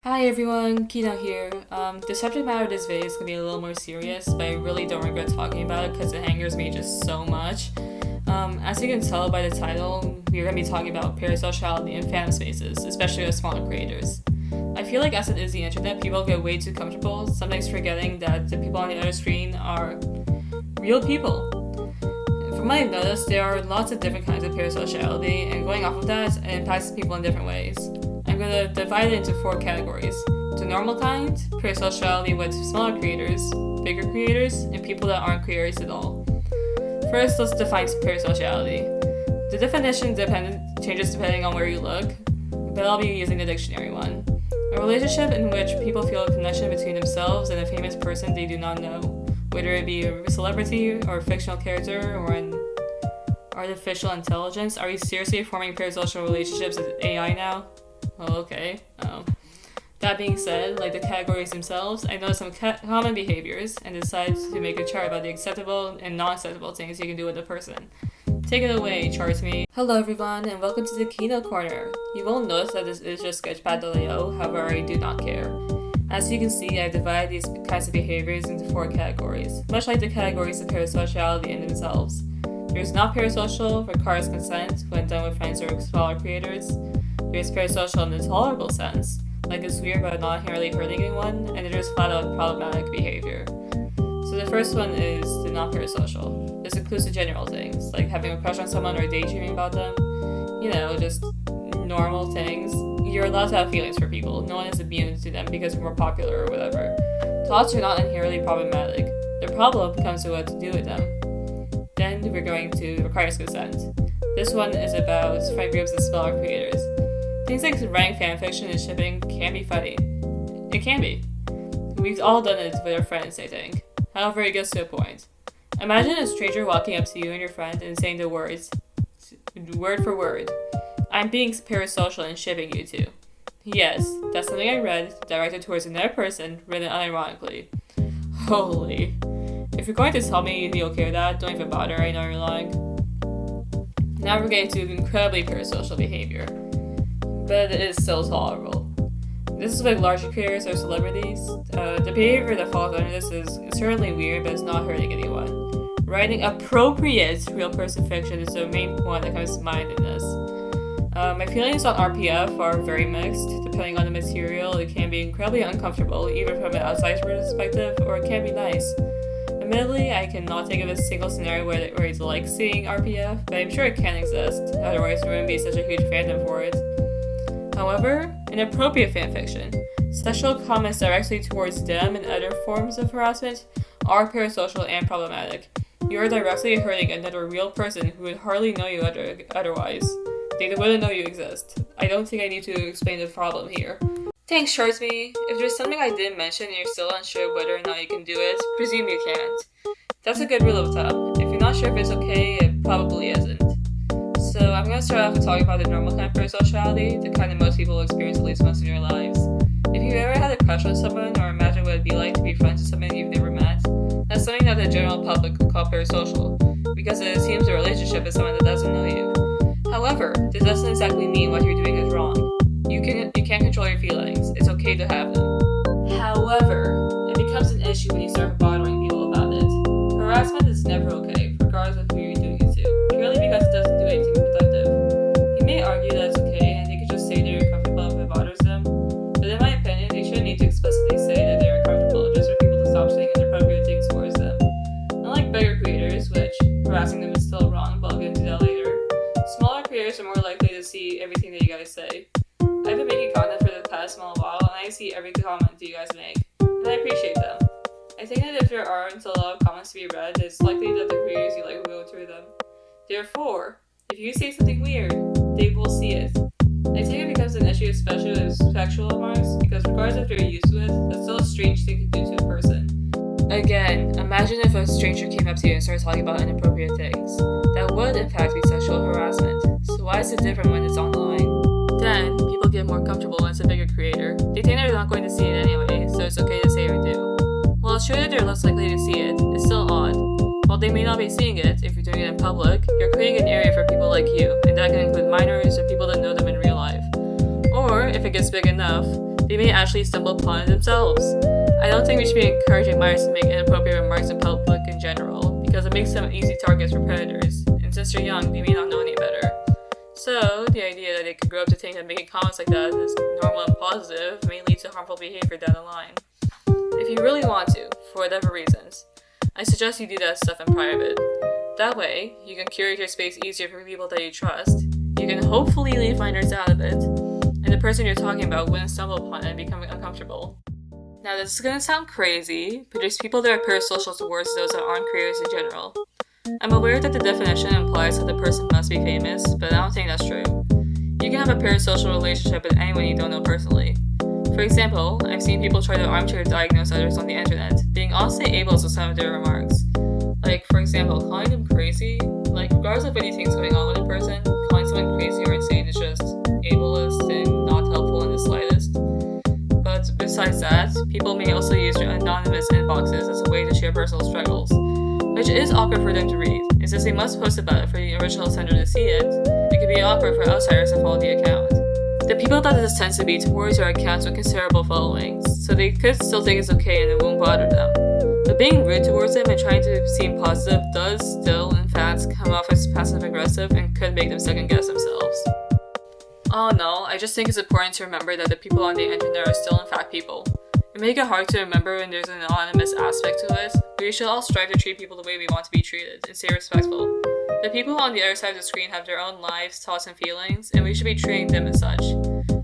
Hi everyone, Kino here. The subject matter of this video is going to be a little more serious, but I really don't regret talking about it because it angers me just so much. As you can tell by the title, we're going to be talking about parasociality in fandom spaces, especially with smaller creators. I feel like as it is the internet, people get way too comfortable, sometimes forgetting that the people on the other screen are real people. From what I've noticed, there are lots of different kinds of parasociality, and going off of that, it impacts people in different ways. I'm going to divide it into 4 categories. The normal kind, parasociality with smaller creators, bigger creators, and people that aren't creators at all. First, let's define parasociality. The definition changes depending on where you look, but I'll be using the dictionary one. A relationship in which people feel a connection between themselves and a famous person they do not know, whether it be a celebrity or a fictional character or an artificial intelligence. Are you seriously forming parasocial relationships with AI now? Well, okay. That being said, like the categories themselves, I know some common behaviors and decide to make a chart about the acceptable and non-acceptable things you can do with a person. Take it away, Chartsme. Hello everyone, and welcome to the Kino Corner. You will notice that this is just sketchpad.io, however I do not care. As you can see, I've divided these kinds of behaviors into 4 categories, much like the categories of parasociality in themselves. There's not parasocial, requires consent when done with friends or smaller creators. There's parasocial in the tolerable sense, like it's weird but not inherently hurting anyone, and then there's flat out problematic behavior. So the first one is the non-parasocial. This includes the general things, like having a crush on someone or daydreaming about them. You know, just normal things. You're allowed to have feelings for people. No one is immune to them because you're more popular or whatever. Thoughts are not inherently problematic. The problem comes to what to do with them. Then we're going to requires consent. This one is about friend groups and smaller creators. Things like writing fanfiction and shipping can be funny. It can be. We've all done it with our friends, I think. However, it gets to a point. Imagine a stranger walking up to you and your friend and saying the words, word for word, "I'm being parasocial and shipping you two." Yes, that's something I read, directed towards another person, written unironically. Holy. If you're going to tell me you'd be okay with that, don't even bother, I know you're lying. Now we're getting to incredibly parasocial behavior, but it is still tolerable. This is with larger creators or celebrities. The behavior that falls under this is certainly weird, but it's not hurting anyone. Writing appropriate real person fiction is the main point that comes to mind in this. My feelings on RPF are very mixed. Depending on the material, it can be incredibly uncomfortable, either from an outsider's perspective, or it can be nice. Admittedly, I cannot think of a single scenario where it's like seeing RPF, but I'm sure it can exist, otherwise there wouldn't be such a huge fandom for it. However, inappropriate fanfiction, sexual comments directly towards them and other forms of harassment are parasocial and problematic. You are directly hurting another real person who would hardly know you otherwise. They wouldn't know you exist. I don't think I need to explain the problem here. Thanks, Chartsme. If there's something I didn't mention and you're still unsure whether or not you can do it, presume you can't. That's a good rule of thumb. If you're not sure if it's okay, it probably isn't. So I'm going to start off with talking about the normal kind of parasociality, the kind that most people experience at least once in their lives. If you've ever had a crush on someone, or imagine what it'd be like to be friends with someone you've never met, that's something that the general public would call parasocial, because it assumes a relationship with someone that doesn't know you. However, this doesn't exactly mean what you're doing is wrong. You can't control your feelings. It's okay to have them. However, it becomes an issue when you start bothering people about it. Harassment is never okay, regardless of who you're doing it to, purely because it doesn't do anything productive. You may argue that it's okay, and they could just say they're uncomfortable if it bothers them, but in my opinion, they shouldn't need to explicitly say that they're uncomfortable just for people to stop saying inappropriate things towards them. Unlike bigger creators, which harassing them is still wrong, but I'll get into that later, smaller creators are more likely to see everything that you guys say. I've been making content for the past small while, and I see every comment that you guys make, and I appreciate them. I think that if there aren't a lot of comments to be read, it's likely that the creators you like will go through them. Therefore, if you say something weird, they will see it. I think it becomes an issue especially with sexual remarks, because regardless if they're used to it, that's still a strange thing to do to a person. Again, imagine if a stranger came up to you and started talking about inappropriate things. That would in fact be sexual harassment, so why is it different when it's online? Then, people get more comfortable when it's a bigger creator. They think they're not going to see it anyway, so it's okay to say or do. While it's true that they're less likely to see it, it's still odd. While they may not be seeing it, if you're doing it in public, you're creating an area for people like you, and that can include minors or people that know them in real life. Or, if it gets big enough, they may actually stumble upon it themselves. I don't think we should be encouraging minors to make inappropriate remarks in public in general, because it makes them easy targets for predators, and since they're young, they may not know any better. So, the idea that they could grow up to think that making comments like that is normal and positive may lead to harmful behavior down the line. If you really want to, for whatever reasons, I suggest you do that stuff in private. That way, you can curate your space easier for people that you trust, you can hopefully leave minors out of it, and the person you're talking about wouldn't stumble upon it and become uncomfortable. Now, this is gonna sound crazy, but there's people that are parasocial towards those that aren't creators in general. I'm aware that the definition implies that the person must be famous, but I don't think that's true. You can have a parasocial relationship with anyone you don't know personally. For example, I've seen people try to armchair diagnose others on the internet, being honestly ableist with some of their remarks. Like, for example, calling them crazy, like, regardless of anything's going on with a person, calling someone crazy or insane is just ableist and not helpful in the slightest. But besides that, people may also use their anonymous inboxes as a way to share personal struggles, which is awkward for them to read, and since they must post about it for the original sender to see it, it can be awkward for outsiders to follow the account. The people that this tends to be towards are accounts with considerable followings, so they could still think it's okay and it won't bother them. But being rude towards them and trying to seem positive does still, in fact, come off as passive-aggressive and could make them second-guess themselves. All in all, I just think it's important to remember that the people on the internet are still in fact people. It may get hard to remember when there's an anonymous aspect to it, but we should all strive to treat people the way we want to be treated and stay respectful. The people on the other side of the screen have their own lives, thoughts, and feelings, and we should be treating them as such.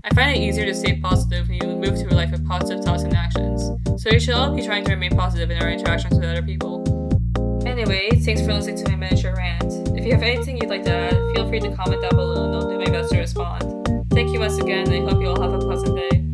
I find it easier to stay positive when you move through life with positive thoughts and actions, so we should all be trying to remain positive in our interactions with other people. Anyway, thanks for listening to my miniature rant. If you have anything you'd like to add, feel free to comment down below and I'll do my best to respond. Thank you once again, and I hope you all have a pleasant day.